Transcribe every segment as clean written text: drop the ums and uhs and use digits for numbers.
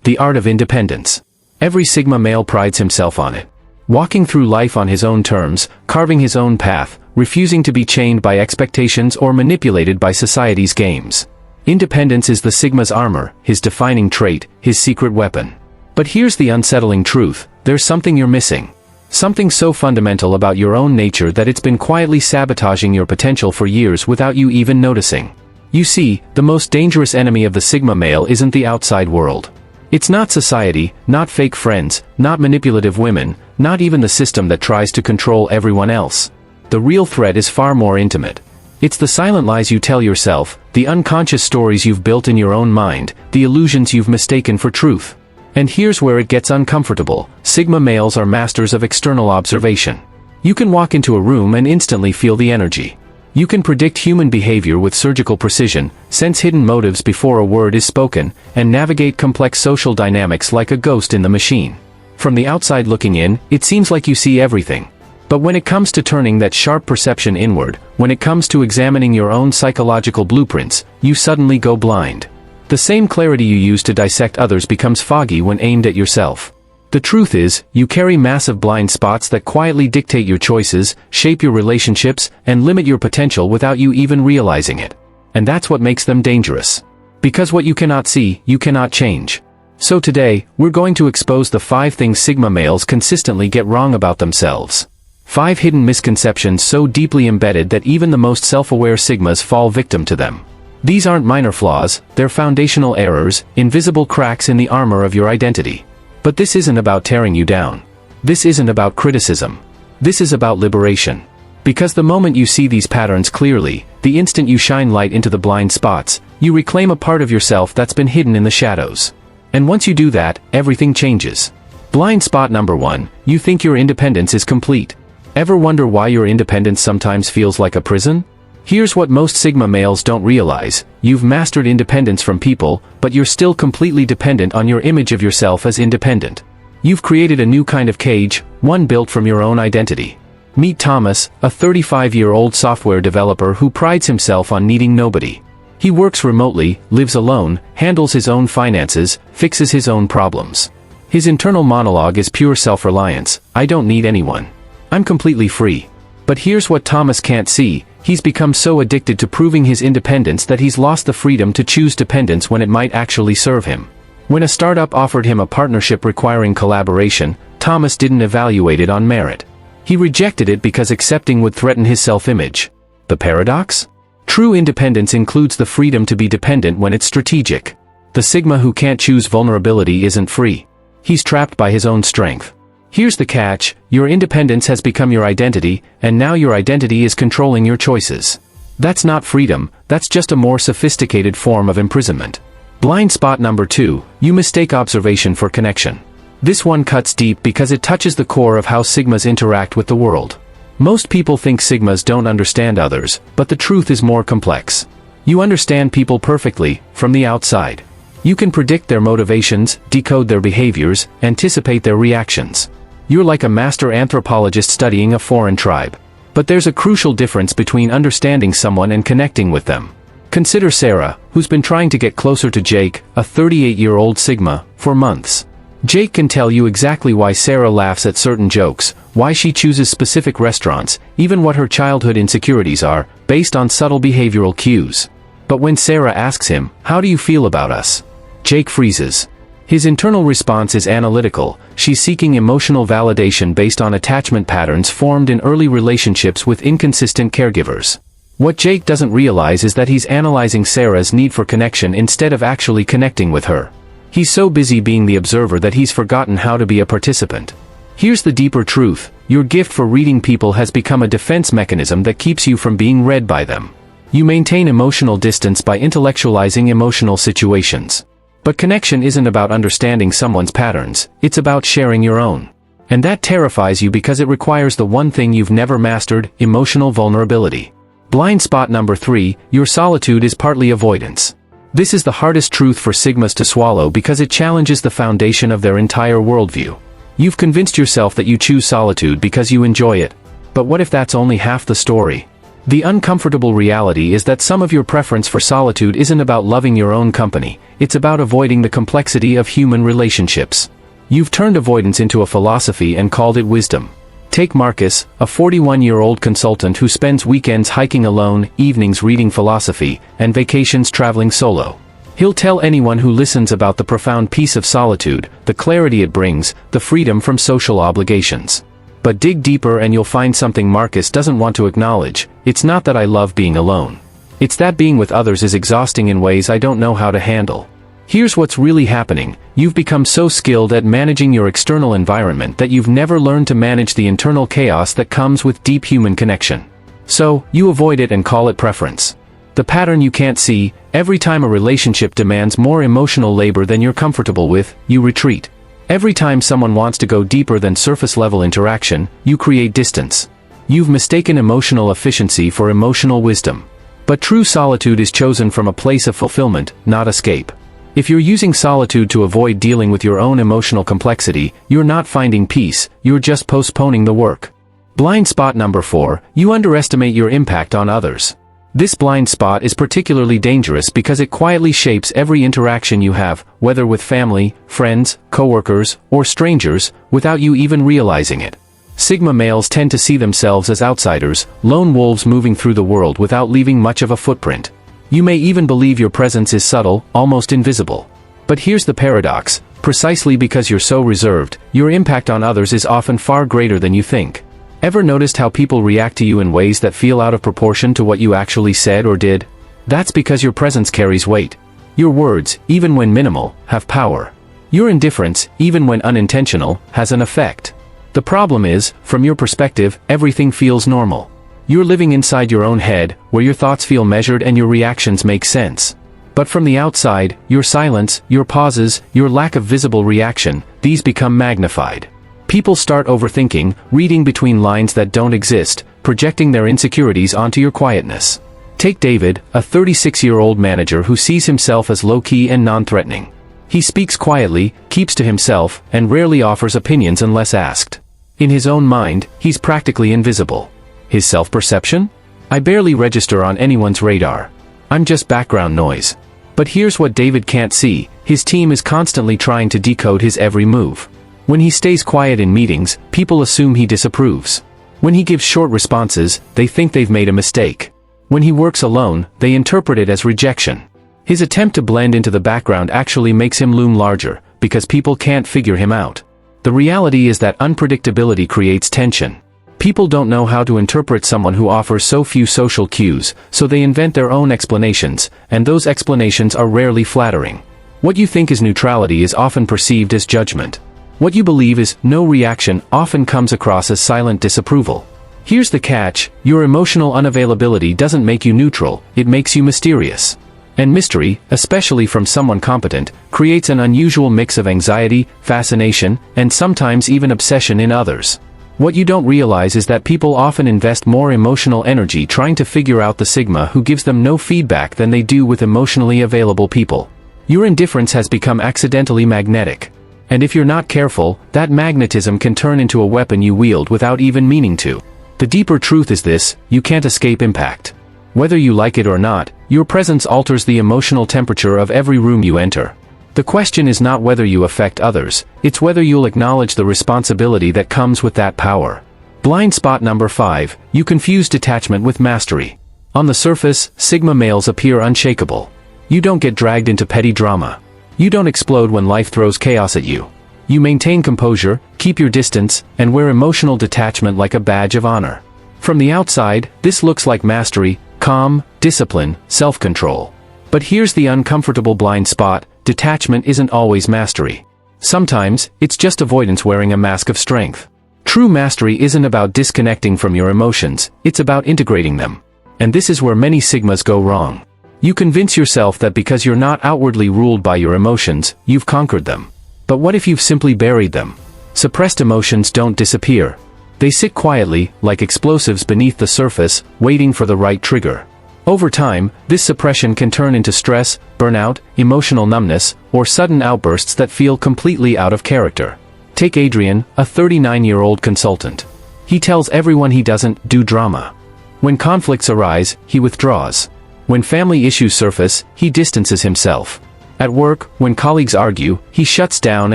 The art of independence. Every Sigma male prides himself on it. Walking through life on his own terms, carving his own path, refusing to be chained by expectations or manipulated by society's games. Independence is the Sigma's armor, his defining trait, his secret weapon. But here's the unsettling truth: there's something you're missing. Something so fundamental about your own nature that it's been quietly sabotaging your potential for years without you even noticing. You see, the most dangerous enemy of the Sigma male isn't the outside world. It's not society, not fake friends, not manipulative women, not even the system that tries to control everyone else. The real threat is far more intimate. It's the silent lies you tell yourself, the unconscious stories you've built in your own mind, the illusions you've mistaken for truth. And here's where it gets uncomfortable: Sigma males are masters of external observation. You can walk into a room and instantly feel the energy. You can predict human behavior with surgical precision, sense hidden motives before a word is spoken, and navigate complex social dynamics like a ghost in the machine. From the outside looking in, it seems like you see everything. But when it comes to turning that sharp perception inward, when it comes to examining your own psychological blueprints, you suddenly go blind. The same clarity you use to dissect others becomes foggy when aimed at yourself. The truth is, you carry massive blind spots that quietly dictate your choices, shape your relationships, and limit your potential without you even realizing it. And that's what makes them dangerous. Because what you cannot see, you cannot change. So today, we're going to expose the 5 things Sigma males consistently get wrong about themselves. 5 hidden misconceptions so deeply embedded that even the most self-aware Sigmas fall victim to them. These aren't minor flaws, they're foundational errors, invisible cracks in the armor of your identity. But this isn't about tearing you down. This isn't about criticism. This is about liberation. Because the moment you see these patterns clearly, the instant you shine light into the blind spots, you reclaim a part of yourself that's been hidden in the shadows. And once you do that, everything changes. Blind spot number 1, you think your independence is complete. Ever wonder why your independence sometimes feels like a prison? Here's what most Sigma males don't realize: you've mastered independence from people, but you're still completely dependent on your image of yourself as independent. You've created a new kind of cage, one built from your own identity. Meet Thomas, a 35-year-old software developer who prides himself on needing nobody. He works remotely, lives alone, handles his own finances, fixes his own problems. His internal monologue is pure self-reliance: I don't need anyone. I'm completely free. But here's what Thomas can't see: he's become so addicted to proving his independence that he's lost the freedom to choose dependence when it might actually serve him. When a startup offered him a partnership requiring collaboration, Thomas didn't evaluate it on merit. He rejected it because accepting would threaten his self-image. The paradox? True independence includes the freedom to be dependent when it's strategic. The Sigma who can't choose vulnerability isn't free. He's trapped by his own strength. Here's the catch: your independence has become your identity, and now your identity is controlling your choices. That's not freedom, that's just a more sophisticated form of imprisonment. Blind spot number 2, you mistake observation for connection. This one cuts deep because it touches the core of how Sigmas interact with the world. Most people think Sigmas don't understand others, but the truth is more complex. You understand people perfectly, from the outside. You can predict their motivations, decode their behaviors, anticipate their reactions. You're like a master anthropologist studying a foreign tribe. But there's a crucial difference between understanding someone and connecting with them. Consider Sarah, who's been trying to get closer to Jake, a 38-year-old Sigma, for months. Jake can tell you exactly why Sarah laughs at certain jokes, why she chooses specific restaurants, even what her childhood insecurities are, based on subtle behavioral cues. But when Sarah asks him, "How do you feel about us?" Jake freezes. His internal response is analytical: she's seeking emotional validation based on attachment patterns formed in early relationships with inconsistent caregivers. What Jake doesn't realize is that he's analyzing Sarah's need for connection instead of actually connecting with her. He's so busy being the observer that he's forgotten how to be a participant. Here's the deeper truth: your gift for reading people has become a defense mechanism that keeps you from being read by them. You maintain emotional distance by intellectualizing emotional situations. But connection isn't about understanding someone's patterns, it's about sharing your own. And that terrifies you because it requires the one thing you've never mastered: emotional vulnerability. Blind spot number 3, your solitude is partly avoidance. This is the hardest truth for Sigmas to swallow because it challenges the foundation of their entire worldview. You've convinced yourself that you choose solitude because you enjoy it. But what if that's only half the story? The uncomfortable reality is that some of your preference for solitude isn't about loving your own company, it's about avoiding the complexity of human relationships. You've turned avoidance into a philosophy and called it wisdom. Take Marcus, a 41-year-old consultant who spends weekends hiking alone, evenings reading philosophy, and vacations traveling solo. He'll tell anyone who listens about the profound peace of solitude, the clarity it brings, the freedom from social obligations. But dig deeper and you'll find something Marcus doesn't want to acknowledge. It's not that I love being alone. It's that being with others is exhausting in ways I don't know how to handle. Here's what's really happening. You've become so skilled at managing your external environment that you've never learned to manage the internal chaos that comes with deep human connection. So, you avoid it and call it preference. The pattern you can't see: every time a relationship demands more emotional labor than you're comfortable with, you retreat. Every time someone wants to go deeper than surface-level interaction, you create distance. You've mistaken emotional efficiency for emotional wisdom. But true solitude is chosen from a place of fulfillment, not escape. If you're using solitude to avoid dealing with your own emotional complexity, you're not finding peace, you're just postponing the work. Blind spot number 4, you underestimate your impact on others. This blind spot is particularly dangerous because it quietly shapes every interaction you have, whether with family, friends, coworkers, or strangers, without you even realizing it. Sigma males tend to see themselves as outsiders, lone wolves moving through the world without leaving much of a footprint. You may even believe your presence is subtle, almost invisible. But here's the paradox: precisely because you're so reserved, your impact on others is often far greater than you think. Ever noticed how people react to you in ways that feel out of proportion to what you actually said or did? That's because your presence carries weight. Your words, even when minimal, have power. Your indifference, even when unintentional, has an effect. The problem is, from your perspective, everything feels normal. You're living inside your own head, where your thoughts feel measured and your reactions make sense. But from the outside, your silence, your pauses, your lack of visible reaction, these become magnified. People start overthinking, reading between lines that don't exist, projecting their insecurities onto your quietness. Take David, a 36-year-old manager who sees himself as low-key and non-threatening. He speaks quietly, keeps to himself, and rarely offers opinions unless asked. In his own mind, he's practically invisible. His self-perception? I barely register on anyone's radar. I'm just background noise. But here's what David can't see: his team is constantly trying to decode his every move. When he stays quiet in meetings, people assume he disapproves. When he gives short responses, they think they've made a mistake. When he works alone, they interpret it as rejection. His attempt to blend into the background actually makes him loom larger, because people can't figure him out. The reality is that unpredictability creates tension. People don't know how to interpret someone who offers so few social cues, so they invent their own explanations, and those explanations are rarely flattering. What you think is neutrality is often perceived as judgment. What you believe is no reaction often comes across as silent disapproval. Here's the catch: your emotional unavailability doesn't make you neutral, it makes you mysterious. And mystery, especially from someone competent, creates an unusual mix of anxiety, fascination, and sometimes even obsession in others. What you don't realize is that people often invest more emotional energy trying to figure out the Sigma who gives them no feedback than they do with emotionally available people. Your indifference has become accidentally magnetic. And if you're not careful, that magnetism can turn into a weapon you wield without even meaning to. The deeper truth is this: you can't escape impact. Whether you like it or not, your presence alters the emotional temperature of every room you enter. The question is not whether you affect others, it's whether you'll acknowledge the responsibility that comes with that power. Blind spot number 5, you confuse detachment with mastery. On the surface, Sigma males appear unshakable. You don't get dragged into petty drama. You don't explode when life throws chaos at you. You maintain composure, keep your distance, and wear emotional detachment like a badge of honor. From the outside, this looks like mastery, calm, discipline, self-control. But here's the uncomfortable blind spot: detachment isn't always mastery. Sometimes, it's just avoidance wearing a mask of strength. True mastery isn't about disconnecting from your emotions, it's about integrating them. And this is where many Sigmas go wrong. You convince yourself that because you're not outwardly ruled by your emotions, you've conquered them. But what if you've simply buried them? Suppressed emotions don't disappear. They sit quietly, like explosives beneath the surface, waiting for the right trigger. Over time, this suppression can turn into stress, burnout, emotional numbness, or sudden outbursts that feel completely out of character. Take Adrian, a 39-year-old consultant. He tells everyone he doesn't do drama. When conflicts arise, he withdraws. When family issues surface, he distances himself. At work, when colleagues argue, he shuts down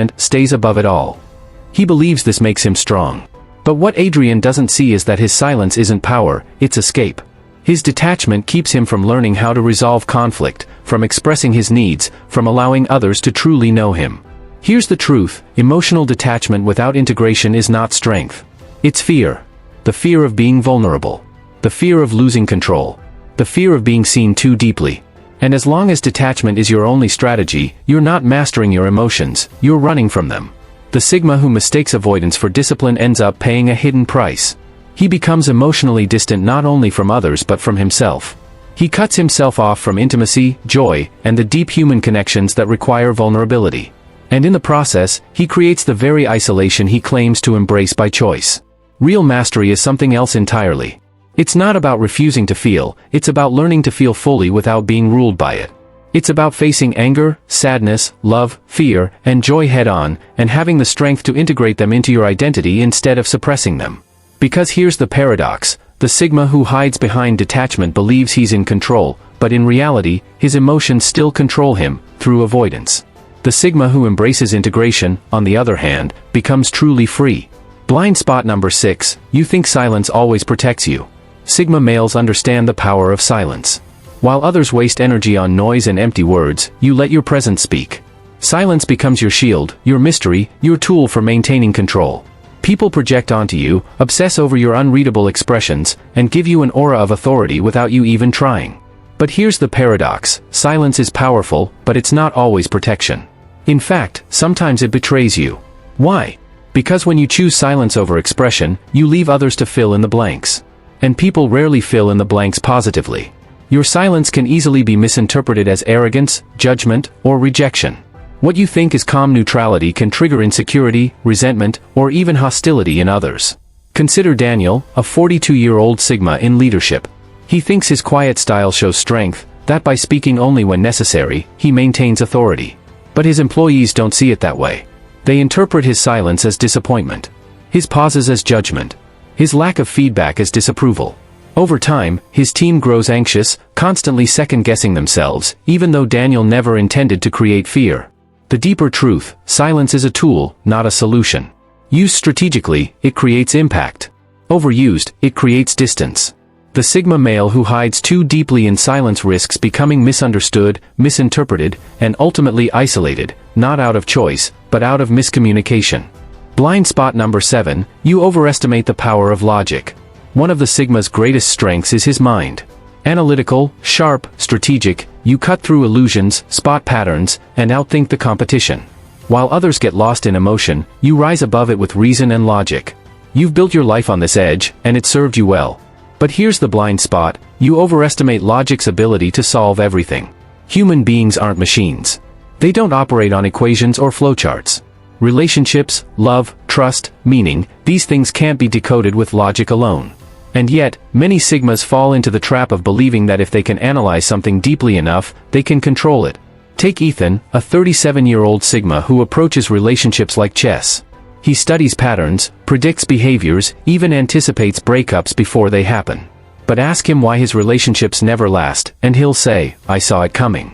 and stays above it all. He believes this makes him strong. But what Adrian doesn't see is that his silence isn't power, it's escape. His detachment keeps him from learning how to resolve conflict, from expressing his needs, from allowing others to truly know him. Here's the truth: emotional detachment without integration is not strength. It's fear. The fear of being vulnerable. The fear of losing control. The fear of being seen too deeply. And as long as detachment is your only strategy, you're not mastering your emotions, you're running from them. The Sigma who mistakes avoidance for discipline ends up paying a hidden price. He becomes emotionally distant not only from others but from himself. He cuts himself off from intimacy, joy, and the deep human connections that require vulnerability. And in the process, he creates the very isolation he claims to embrace by choice. Real mastery is something else entirely. It's not about refusing to feel, it's about learning to feel fully without being ruled by it. It's about facing anger, sadness, love, fear, and joy head-on, and having the strength to integrate them into your identity instead of suppressing them. Because here's the paradox: the Sigma who hides behind detachment believes he's in control, but in reality, his emotions still control him, through avoidance. The Sigma who embraces integration, on the other hand, becomes truly free. Blind spot number 6, you think silence always protects you. Sigma males understand the power of silence. While others waste energy on noise and empty words, you let your presence speak. Silence becomes your shield, your mystery, your tool for maintaining control. People project onto you, obsess over your unreadable expressions, and give you an aura of authority without you even trying. But here's the paradox: silence is powerful, but it's not always protection. In fact, sometimes it betrays you. Why? Because when you choose silence over expression, you leave others to fill in the blanks. And people rarely fill in the blanks positively. Your silence can easily be misinterpreted as arrogance, judgment, or rejection. What you think is calm neutrality can trigger insecurity, resentment, or even hostility in others. Consider Daniel, a 42-year-old Sigma in leadership. He thinks his quiet style shows strength, that by speaking only when necessary, he maintains authority. But his employees don't see it that way. They interpret his silence as disappointment, his pauses as judgment, his lack of feedback as disapproval. Over time, his team grows anxious, constantly second-guessing themselves, even though Daniel never intended to create fear. The deeper truth: silence is a tool, not a solution. Used strategically, it creates impact. Overused, it creates distance. The Sigma male who hides too deeply in silence risks becoming misunderstood, misinterpreted, and ultimately isolated, not out of choice, but out of miscommunication. Blind spot number 7, you overestimate the power of logic. One of the Sigma's greatest strengths is his mind. Analytical, sharp, strategic, you cut through illusions, spot patterns, and outthink the competition. While others get lost in emotion, you rise above it with reason and logic. You've built your life on this edge, and it served you well. But here's the blind spot: you overestimate logic's ability to solve everything. Human beings aren't machines. They don't operate on equations or flowcharts. Relationships, love, trust, meaning, these things can't be decoded with logic alone. And yet, many Sigmas fall into the trap of believing that if they can analyze something deeply enough, they can control it. Take Ethan, a 37-year-old Sigma who approaches relationships like chess. He studies patterns, predicts behaviors, even anticipates breakups before they happen. But ask him why his relationships never last, and he'll say, "I saw it coming."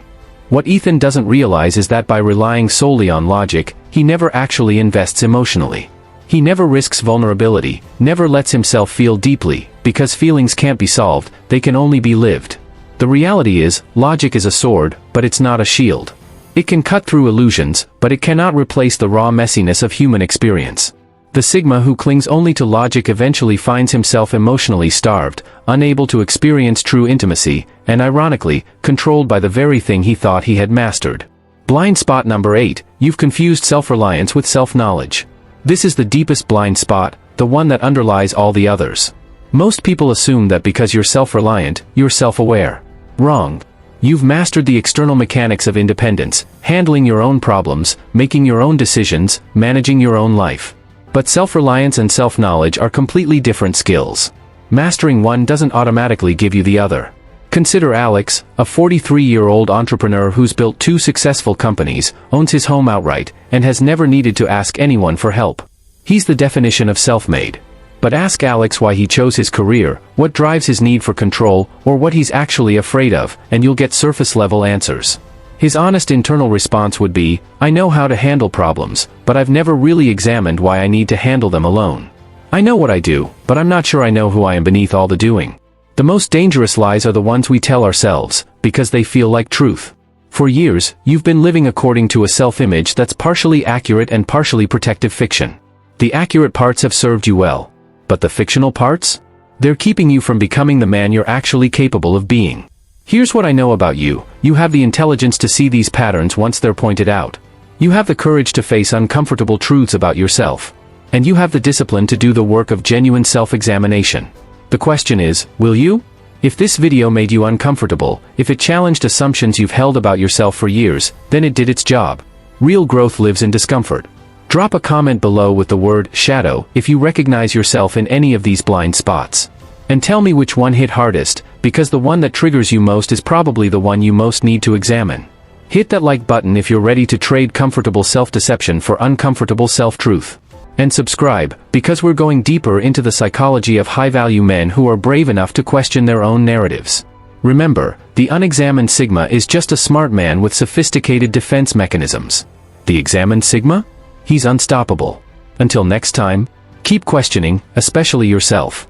What Ethan doesn't realize is that by relying solely on logic, he never actually invests emotionally. He never risks vulnerability, never lets himself feel deeply, because feelings can't be solved, they can only be lived. The reality is, logic is a sword, but it's not a shield. It can cut through illusions, but it cannot replace the raw messiness of human experience. The Sigma who clings only to logic eventually finds himself emotionally starved, unable to experience true intimacy, and ironically, controlled by the very thing he thought he had mastered. Blind spot number 8, you've confused self-reliance with self-knowledge. This is the deepest blind spot, the one that underlies all the others. Most people assume that because you're self-reliant, you're self-aware. Wrong. You've mastered the external mechanics of independence, handling your own problems, making your own decisions, managing your own life. But self-reliance and self-knowledge are completely different skills. Mastering one doesn't automatically give you the other. Consider Alex, a 43-year-old entrepreneur who's built 2 successful companies, owns his home outright, and has never needed to ask anyone for help. He's the definition of self-made. But ask Alex why he chose his career, what drives his need for control, or what he's actually afraid of, and you'll get surface-level answers. His honest internal response would be, I know how to handle problems, but I've never really examined why I need to handle them alone. I know what I do, but I'm not sure I know who I am beneath all the doing. The most dangerous lies are the ones we tell ourselves, because they feel like truth. For years, you've been living according to a self-image that's partially accurate and partially protective fiction. The accurate parts have served you well. But the fictional parts? They're keeping you from becoming the man you're actually capable of being. Here's what I know about you: you have the intelligence to see these patterns once they're pointed out. You have the courage to face uncomfortable truths about yourself. And you have the discipline to do the work of genuine self-examination. The question is, will you? If this video made you uncomfortable, if it challenged assumptions you've held about yourself for years, then it did its job. Real growth lives in discomfort. Drop a comment below with the word shadow if you recognize yourself in any of these blind spots. And tell me which one hit hardest, because the one that triggers you most is probably the one you most need to examine. Hit that like button if you're ready to trade comfortable self-deception for uncomfortable self-truth. And subscribe, because we're going deeper into the psychology of high-value men who are brave enough to question their own narratives. Remember, the unexamined Sigma is just a smart man with sophisticated defense mechanisms. The examined Sigma? He's unstoppable. Until next time, keep questioning, especially yourself.